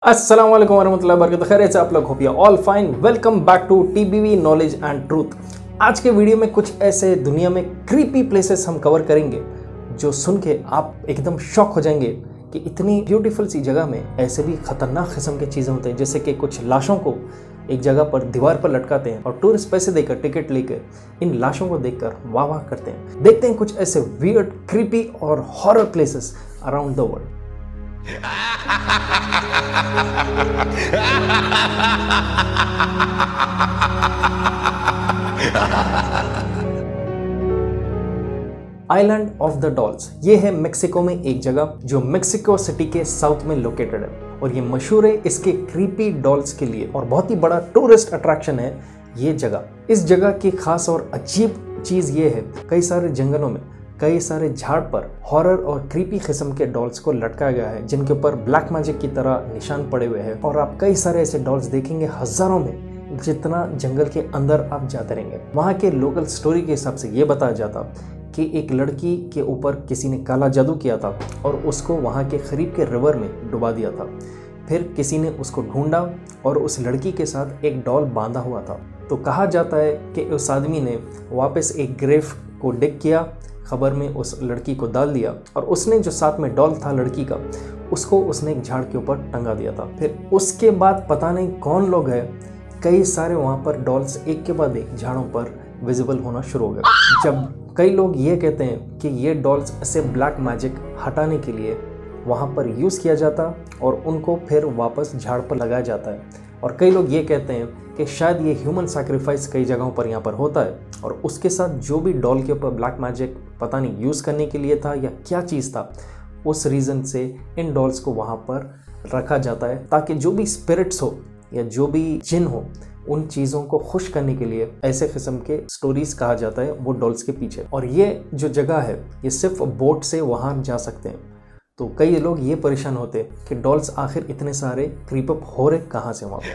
अस्सलाम वालेकुम वरहमतुल्लाहि वबरकातुहू। खैरियत से आप लोग hope you all fine. Welcome back to TBV knowledge and truth. आज के वीडियो में कुछ ऐसे दुनिया में क्रीपी प्लेसेस हम कवर करेंगे जो सुन के आप एकदम शॉक हो जाएंगे कि इतनी ब्यूटीफुल सी जगह में ऐसे भी खतरनाक किस्म के चीज़ें होते हैं। जैसे कि कुछ लाशों को एक जगह पर दीवार पर लटकाते हैं और टूरिस्ट पैसे देकर टिकट लेकर इन लाशों को देखकर वाह वाह करते हैं। देखते हैं कुछ ऐसे वियर्ड, क्रीपी और horror places around the world. Island of the dolls, ये है मेक्सिको में एक जगह जो मेक्सिको सिटी के साउथ में लोकेटेड है और ये मशहूर है इसके क्रीपी डॉल्स के लिए और बहुत ही बड़ा टूरिस्ट अट्रैक्शन है ये जगह। इस जगह की खास और अजीब चीज ये है, कई सारे जंगलों में कई सारे झाड़ पर हॉरर और क्रीपी किस्म के डॉल्स को लटकाया गया है जिनके ऊपर ब्लैक मैजिक की तरह निशान पड़े हुए हैं और आप कई सारे ऐसे डॉल्स देखेंगे हजारों में जितना जंगल के अंदर आप जाते रहेंगे। वहाँ के लोकल स्टोरी के हिसाब से ये बताया जाता कि एक लड़की के ऊपर किसी ने काला जादू किया था और उसको वहाँ के करीब के रिवर में डुबा दिया था। फिर किसी ने उसको ढूंढा और उस लड़की के साथ एक डॉल बांधा हुआ था। तो कहा जाता है कि उस आदमी ने वापस एक ग्रेव को डिग किया, खबर में उस लड़की को डाल दिया और उसने जो साथ में डॉल था लड़की का उसको उसने एक झाड़ के ऊपर टंगा दिया था। फिर उसके बाद पता नहीं कौन लोग हैं, कई सारे वहाँ पर डॉल्स एक के बाद एक झाड़ों पर विजिबल होना शुरू हो गए। जब कई लोग ये कहते हैं कि ये डॉल्स से ब्लैक मैजिक हटाने के लिए वहाँ पर यूज़ किया जाता और उनको फिर वापस झाड़ पर लगाया जाता है। और कई लोग ये कहते हैं कि शायद ये ह्यूमन सैक्रिफाइस कई जगहों पर यहाँ पर होता है और उसके साथ जो भी डॉल के ऊपर ब्लैक मैजिक पता नहीं यूज़ करने के लिए था या क्या चीज़ था, उस रीज़न से इन डॉल्स को वहाँ पर रखा जाता है ताकि जो भी स्पिरिट्स हो या जो भी जिन हो उन चीज़ों को खुश करने के लिए ऐसे किस्म के स्टोरीज कहा जाता है वो डॉल्स के पीछे। और ये जो जगह है ये सिर्फ बोट से वहाँ जा सकते हैं। तो कई लोग ये परेशान होते कि डॉल्स आखिर इतने सारे क्रीप अप हो रहे कहाँ से वहाँ पर।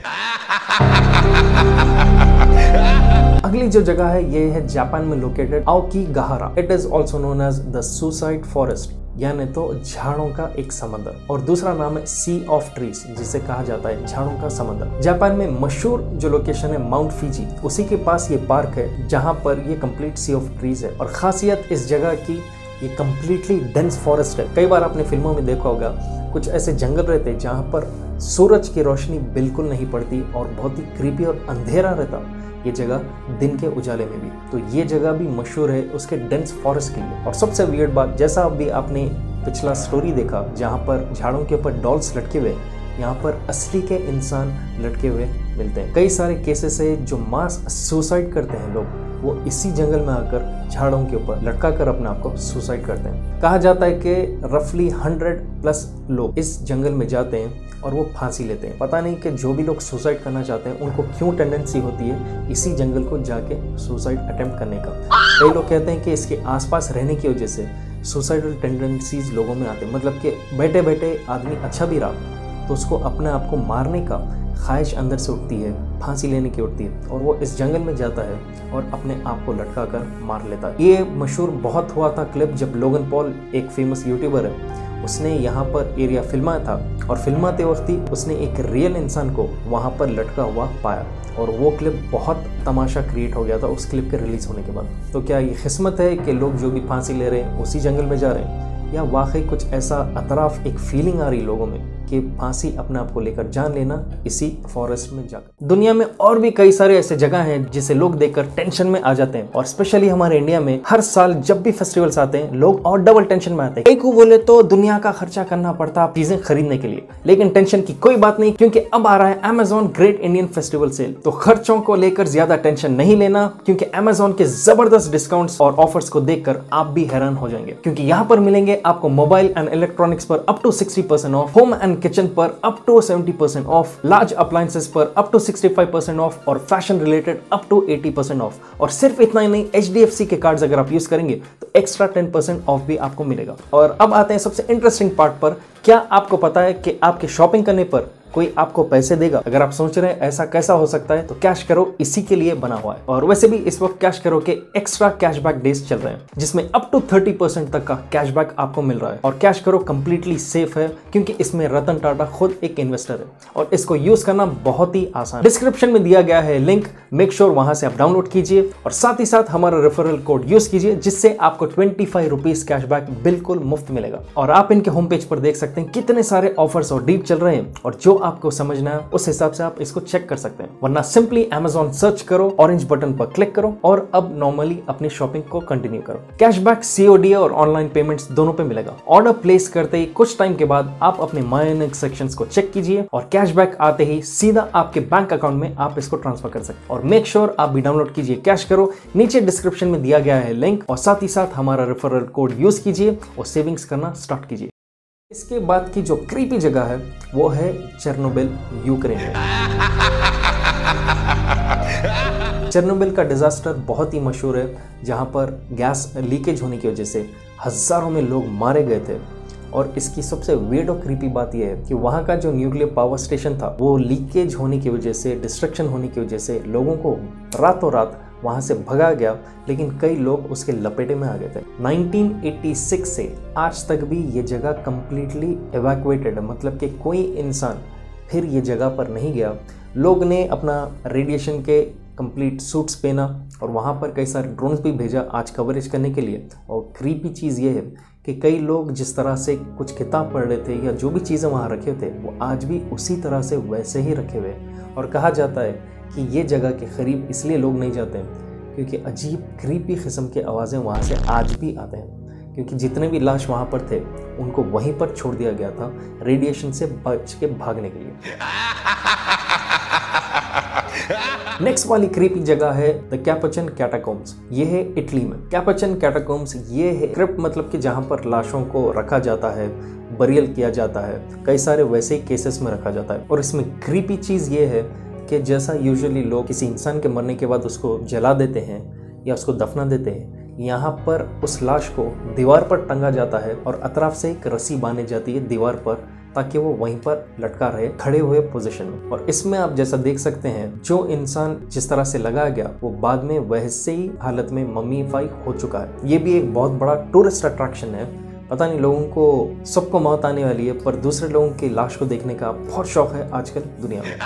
अगली जो जगह है ये है जापान में located Aokigahara. It is also known as the suicide forest, यानी तो झाड़ों का एक समंदर, और दूसरा नाम है सी ऑफ ट्रीज जिसे कहा जाता है झाड़ों का समंदर। जापान में मशहूर जो लोकेशन है माउंट फिजी, उसी के पास ये पार्क है जहाँ पर ये कंप्लीट सी ऑफ ट्रीज है। और खासियत इस जगह की ये कंप्लीटली डेंस फॉरेस्ट है। कई बार आपने फिल्मों में देखा होगा कुछ ऐसे जंगल रहते हैं जहाँ पर सूरज की रोशनी बिल्कुल नहीं पड़ती और बहुत ही क्रीपी और अंधेरा रहता ये जगह दिन के उजाले में भी। तो ये जगह भी मशहूर है उसके डेंस फॉरेस्ट के लिए। और सबसे वियर्ड बात, जैसा अभी आपने पिछला स्टोरी देखा जहाँ पर झाड़ों के ऊपर डॉल्स लटके हुए, यहाँ पर असली के इंसान लटके हुए मिलते हैं। कई सारे केसेस है जो मास सुसाइड करते हैं लोग, वो इसी जंगल में आकर झाड़ों के ऊपर लटका कर अपने आप को सुसाइड करते हैं। कहा जाता है कि रफली 100+ लोग इस जंगल में जाते हैं और वो फांसी लेते हैं। पता नहीं कि जो भी लोग सुसाइड करना चाहते हैं उनको क्यों टेंडेंसी होती है इसी जंगल को जाके सुसाइड अटेम्प्ट करने का। कई लोग कहते हैं कि इसके आसपास रहने की वजह से सुसाइडल टेंडेंसीज लोगों में आते हैं, मतलब कि बैठे बैठे आदमी अच्छा भी रहा तो उसको अपने आप को मारने का ख्वाहिश अंदर से उठती है, फांसी लेने की उठती है और वो इस जंगल में जाता है और अपने आप को लटका कर मार लेता है। ये मशहूर बहुत हुआ था क्लिप जब लोगन पॉल, एक फेमस यूट्यूबर है, उसने यहाँ पर एरिया फिल्माया था और फिल्माते वक्त ही उसने एक रियल इंसान को वहाँ पर लटका हुआ पाया और वो क्लिप बहुत तमाशा क्रिएट हो गया था उस क्लिप के रिलीज होने के बाद। तो क्या ये किस्मत है कि लोग जो भी फांसी ले रहे हैं उसी जंगल में जा रहे हैं, या वाकई कुछ ऐसा अतराफ एक फीलिंग आ रही लोगों में कि फांसी अपने आप को लेकर जान लेना इसी फॉरेस्ट में जाकर। दुनिया में और भी कई सारे ऐसे जगह हैं जिसे लोग देखकर टेंशन में आ जाते हैं और स्पेशली हमारे इंडिया में हर साल जब भी फेस्टिवल्स आते हैं लोग और डबल टेंशन में आते हैं। कई को बोले तो दुनिया का खर्चा करना पड़ता चीजें खरीदने के लिए, लेकिन टेंशन की कोई बात नहीं क्योंकि अब आ रहा है Amazon great Indian festival sale. तो खर्चों को लेकर ज्यादा टेंशन नहीं लेना क्योंकि Amazon के जबरदस्त डिस्काउंट्स और ऑफर्स को देखकर आप भी हैरान हो जाएंगे क्योंकि यहाँ पर मिलेंगे आपको मोबाइल एंड इलेक्ट्रॉनिक्स पर up to 60% off, home and kitchen पर up to 70% off, large appliances पर अप टू 65% ऑफ और fashion related up to 80% off. और सिर्फ इतना ही नहीं, HDFC के कार्ड्स अगर आप यूज करेंगे तो एक्स्ट्रा 10% ऑफ भी आपको मिलेगा। और अब आते हैं सबसे इंटरेस्टिंग पार्ट पर। क्या आपको पता है कि आपके शॉपिंग करने पर कोई आपको पैसे देगा। अगर आप सोच रहे हैं ऐसा कैसा हो सकता है, तो कैश करो इसी के लिए बना हुआ है। और वैसे भी इस वक्त कैश करो के एक्स्ट्रा कैशबैक डेज चल रहे हैं, जिसमें अप टू 30% तक का कैशबैक आपको मिल रहा है। और कैश करो कंप्लीटली सेफ है, क्योंकि इसमें रतन टाटा खुद एक इन्वेस्टर है और इसको यूज करना बहुत ही आसान। डिस्क्रिप्शन में दिया गया है लिंक, मेक श्योर वहां से आप डाउनलोड कीजिए और साथ ही साथ हमारा रेफरल कोड यूज कीजिए, जिससे आपको 25 रुपीज कैशबैक बिल्कुल मुफ्त मिलेगा। और आप इनके होम पेज पर देख सकते हैं कितने सारे ऑफर्स और डील चल रहे हैं, और जो आपको समझना है उस हिसाब से आप इसको चेक कर सकते हैं। वरना सिंपली Amazon सर्च करो, ऑरेंज बटन पर क्लिक करो और अब नॉर्मली अपनी शॉपिंग को कंटिन्यू करो। कैशबैक COD और ऑनलाइन पेमेंट्स दोनों पे मिलेगा। ऑर्डर प्लेस करते ही कुछ टाइम के बाद आप अपने माय अर्निंग सेक्शंस को चेक कीजिए और कैशबैक आते ही सीधा आपके बैंक अकाउंट में आप इसको ट्रांसफर कर सकते हैं। और मेक श्योर आप भी डाउनलोड कीजिए कैश करो, नीचे डिस्क्रिप्शन में दिया गया है लिंक, और साथ ही साथ हमारा रेफरल कोड यूज कीजिए और सेविंग्स करना स्टार्ट कीजिए। इसके बाद की जो क्रीपी जगह है वो है चेर्नोबिल, यूक्रेन में। चेर्नोबिल का डिजास्टर बहुत ही मशहूर है, जहां पर गैस लीकेज होने की वजह से हजारों में लोग मारे गए थे। और इसकी सबसे वियर्ड और क्रीपी बात यह है कि वहाँ का जो न्यूक्लियर पावर स्टेशन था वो लीकेज होने की वजह से, डिस्ट्रक्शन होने की वजह से लोगों को रातों रात वहाँ से भगा गया, लेकिन कई लोग उसके लपेटे में आ गए थे। 1986 से आज तक भी ये जगह कंप्लीटली एवैक्यूएटेड है, मतलब कि कोई इंसान फिर ये जगह पर नहीं गया। लोग ने अपना रेडिएशन के कंप्लीट सूट्स पहना और वहाँ पर कई सारे ड्रोन्स भी भेजा आज कवरेज करने के लिए। और क्रीपी चीज़ ये है कि कई लोग जिस तरह से कुछ किताब पढ़ रहे थे या जो भी चीज़ें वहाँ रखे थे वो आज भी उसी तरह से वैसे ही रखे हुए। और कहा जाता है कि ये जगह के करीब इसलिए लोग नहीं जाते हैं क्योंकि अजीब क्रीपी किस्म की आवाज़ें वहाँ से आज भी आते हैं, क्योंकि जितने भी लाश वहाँ पर थे उनको वहीं पर छोड़ दिया गया था रेडिएशन से बच के भागने के लिए। नेक्स्ट वाली क्रीपी जगह है द कैपुचिन कैटाकोम्स। ये है इटली में। कैपुचिन कैटाकोम्स ये है क्रिप्ट, मतलब कि जहाँ पर लाशों को रखा जाता है, बरियल किया जाता है, कई सारे वैसे ही केसेस में रखा जाता है। और इसमें क्रीपी चीज़ ये है कि जैसा यूजुअली लोग किसी इंसान के मरने के बाद उसको जला देते हैं या उसको दफना देते हैं, यहाँ पर उस लाश को दीवार पर टंगा जाता है और अतराफ से एक रस्सी बांधी जाती है दीवार पर, ताकि वो वहीं पर लटका रहे खड़े हुए पोजीशन में। और इसमें आप जैसा देख सकते हैं जो इंसान जिस तरह से लगाया गया वो बाद में वैसे ही हालत में मम्मीफाई हो चुका है। ये भी एक बहुत बड़ा टूरिस्ट अट्रैक्शन है। पता नहीं लोगों को सबको मौत आने वाली है, पर दूसरे लोगों की लाश को देखने का बहुत शौक है आजकल दुनिया में।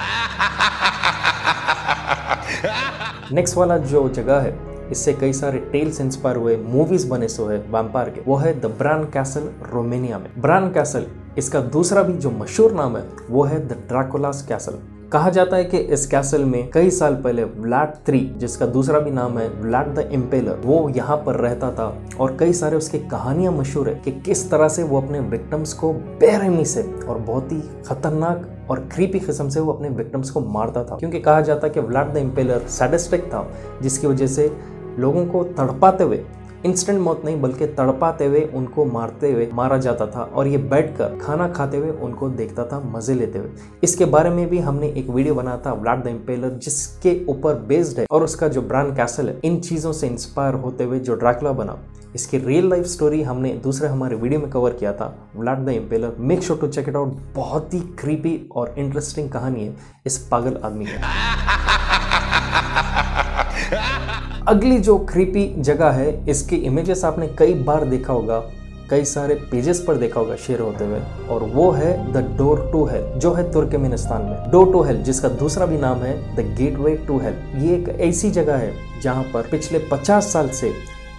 नेक्स्ट वाला जो जगह है, इससे कई सारे टेल्स इंस्पायर हुए, मूवीज बने सो है वैम्पायर के, वो है द ब्रान कैसल, रोमानिया में। ब्रान कैसल, इसका दूसरा भी जो मशहूर नाम है वो है द ड्रैकुलास कैसल। कहा जाता है कि इस कैसल में कई साल पहले व्लाड III, जिसका दूसरा भी नाम है व्लाड द इम्पेलर, वो यहाँ पर रहता था। और कई सारे उसकी कहानियां मशहूर है कि किस तरह से वो अपने विक्टिम्स को बेरहमी से और बहुत ही खतरनाक और क्रीपी किस्म से वो अपने विक्टिम्स को मारता था। क्योंकि कहा जाता है कि व्लाड द इम्पेलर सैडिस्टिक था, जिसकी वजह से लोगों को तड़पाते हुए, इंस्टेंट मौत नहीं बल्कि तड़पाते हुए उनको मारते हुए मारा जाता था। और ये बैठकर खाना खाते हुए उनको देखता था, मजे लेते हुए। इसके बारे में भी हमने एक वीडियो बनाया था, व्लाड द इम्पेलर, जिसके ऊपर बेस्ड है। और उसका जो ब्रान कैसल है, इन चीज़ों से इंस्पायर होते हुए जो ड्रैकुला बना, इसकी रियल लाइफ स्टोरी हमने दूसरे हमारे वीडियो में कवर किया था, Vlad the Impaler. Make sure to check it out. बहुत ही क्रीपी और इंटरेस्टिंग कहानी है इस पागल आदमी की। अगली जो क्रीपी जगह है, इसकी इमेजेस आपने कई बार देखा होगा, कई सारे पेजेस पर देखा होगा शेयर होते हुए, और वो है द डोर टू हेल, जो है तुर्कमेनिस्तान में। डोर टू हेल, जिसका दूसरा भी नाम है द गेटवे टू हेल। ये एक ऐसी जगह है जहाँ पर पिछले 50 साल से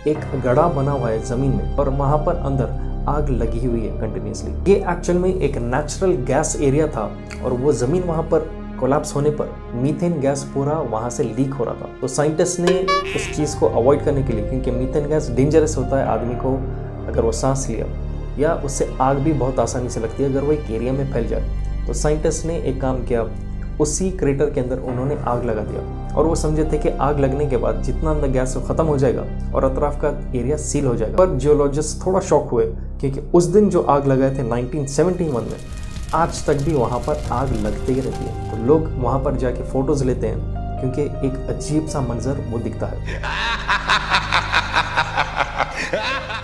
एक गड्ढा बना हुआ है जमीन में, और वहां पर अंदर आग लगी हुई है कंटिन्यूसली। ये एक्चुअल में एक नेचुरल गैस एरिया था, और वो जमीन वहां पर कोलैप्स होने पर मीथेन गैस पूरा वहां से लीक हो रहा था। तो साइंटिस्ट ने उस चीज़ को अवॉइड करने के लिए, क्योंकि मीथेन गैस डेंजरस होता है आदमी को अगर वो सांस लिया, या उससे आग भी बहुत आसानी से लगती है अगर वो एक एरिया में फैल जाए। तो साइंटिस्ट ने एक काम किया, उसी क्रेटर के अंदर उन्होंने आग लगा दिया, और वो समझे थे कि आग लगने के बाद जितना अंदर गैस है ख़त्म हो जाएगा और अतराफ का एरिया सील हो जाएगा। पर जियोलॉजिस्ट थोड़ा शॉक हुए, क्योंकि उस दिन जो आग लगाए थे 1971 में, आज तक भी वहाँ पर आग लगती ही रहती है। तो लोग वहाँ पर जाके फोटोज लेते हैं, क्योंकि एक अजीब सा मंजर वो दिखता है।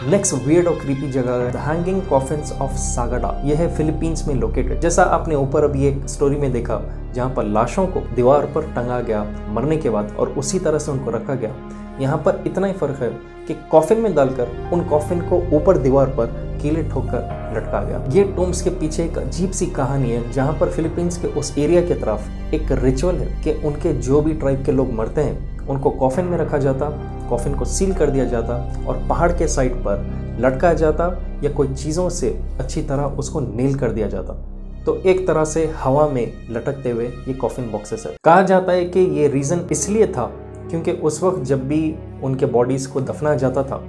नेक्स्ट वियर्ड और क्रीपी जगह है द हैंगिंग कॉफिन्स ऑफ सागाडा। यह है फिलीपींस में लोकेटेड। जैसा आपने ऊपर अभी एक स्टोरी में देखा जहाँ पर लाशों को दीवार पर टंगा गया मरने के बाद और उसी तरह से उनको रखा गया, यहाँ पर इतना ही फर्क है कि कॉफिन में डालकर उन कॉफिन को ऊपर दीवार पर कीले ठोककर लटका गया। ये टूम्स के पीछे एक अजीब सी कहानी है जहाँ पर फिलीपींस के उस एरिया की तरफ एक रिचुअल है कि उनके जो भी ट्राइब के लोग मरते हैं उनको कॉफिन में रखा जाता, कॉफिन को सील कर दिया जाता और पहाड़ के साइड पर लटकाया जाता या कोई चीज़ों से अच्छी तरह उसको नेल कर दिया जाता। तो एक तरह से हवा में लटकते हुए ये कॉफिन बॉक्सेस है। कहा जाता है कि ये रीज़न इसलिए था क्योंकि उस वक्त जब भी उनके बॉडीज़ को दफनाया जाता था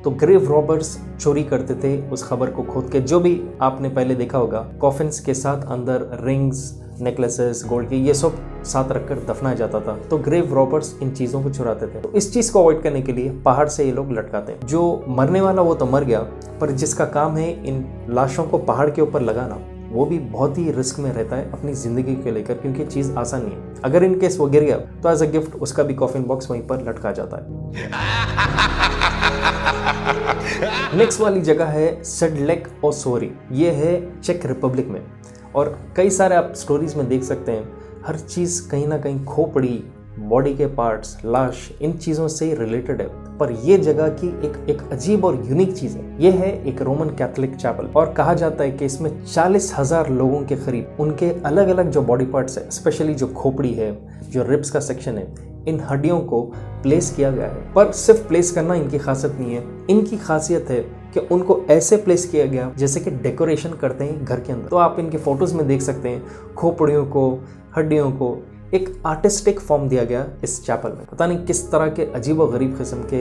तो ग्रेव रॉबर्स चोरी करते थे उस खबर को खोद के। जो भी आपने पहले देखा होगा कॉफिन्स के साथ अंदर रिंग्स, नेकलेसेस, गोल्ड के, ये सब साथ रखकर दफनाया जाता था। तो ग्रेव रॉबर्स इन चीज़ों को चुराते थे। तो इस चीज़ को अवॉइड करने के लिए पहाड़ से ये लोग लटकाते हैं। जो मरने वाला वो तो मर गया, पर जिसका काम है इन लाशों को पहाड़ के ऊपर लगाना वो भी बहुत ही रिस्क में रहता है अपनी ज़िंदगी को लेकर, क्योंकि चीज़ आसान नहीं है। अगर इन केस वो गिर गया तो एज अ गिफ्ट उसका भी कॉफिन बॉक्स वहीं पर लटका जाता है। नेक्स्ट वाली जगह है सेडलेक ओसोरी। ये है चेक रिपब्लिक में और कई सारे आप स्टोरीज में देख सकते हैं हर चीज़ कहीं ना कहीं खोपड़ी, बॉडी के पार्ट्स, लाश, इन चीज़ों से ही रिलेटेड है। पर यह जगह की एक अजीब और यूनिक चीज़ है। यह है एक रोमन कैथोलिक चैपल और कहा जाता है कि इसमें 40,000 लोगों के करीब उनके अलग अलग जो बॉडी पार्ट्स है, स्पेशली जो खोपड़ी है, जो रिब्स का सेक्शन है, इन हड्डियों को प्लेस किया गया है। पर सिर्फ प्लेस करना इनकी खासियत नहीं है, इनकी खासियत है कि उनको ऐसे प्लेस किया गया जैसे कि डेकोरेशन करते हैं घर के अंदर। तो आप इनके फोटोज में देख सकते हैं खोपड़ियों को, हड्डियों को एक आर्टिस्टिक फॉर्म दिया गया इस चैपल में। पता नहीं किस तरह के अजीब और गरीब किस्म के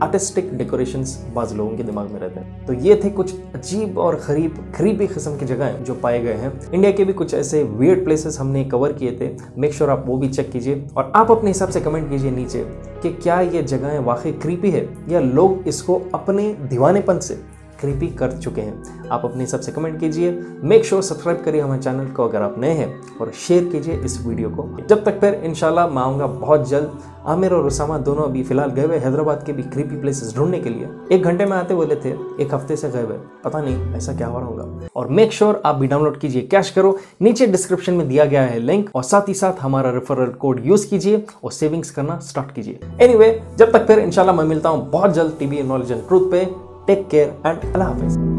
आर्टिस्टिक डेकोरेशंस बाज लोगों के दिमाग में रहते हैं। तो ये थे कुछ अजीब और गरीब क्रीपी किस्म की जगहें जो पाए गए हैं। इंडिया के भी कुछ ऐसे वियर्ड प्लेसेस हमने कवर किए थे, मेक श्योर आप वो भी चेक कीजिए और आप अपने हिसाब से कमेंट कीजिए नीचे कि क्या ये जगहें वाकई क्रीपी है या लोग इसको अपने दीवानेपन से क्रीपी कर चुके हैं। आप अपने हिसाब से कमेंट कीजिए। मेक श्योर सब्सक्राइब करिए हमारे चैनल को अगर आप नए हैं और शेयर कीजिए इस वीडियो को। जब तक फिर इंशाल्लाह मैं आऊँगा बहुत जल्द। आमिर और उसामा दोनों अभी फिलहाल गए हुए हैदराबाद के भी क्रीपी प्लेसेस ढूंढने के लिए। 1 घंटे में आते बोले थे, 1 हफ्ते से गए हुए, पता नहीं ऐसा क्या हो रहा होगा। और मेक श्योर आप भी डाउनलोड कीजिए कैश करो, नीचे डिस्क्रिप्शन में दिया गया है लिंक, और साथ ही साथ हमारा रेफरल कोड यूज कीजिए और सेविंग्स करना स्टार्ट कीजिए। एनीवे, जब तक फिर इंशाल्लाह मैं मिलता हूँ बहुत जल्द टीवी नॉलेज एंड ट्रूथ पे। टेक केयर एंड अल्लाह हाफिज।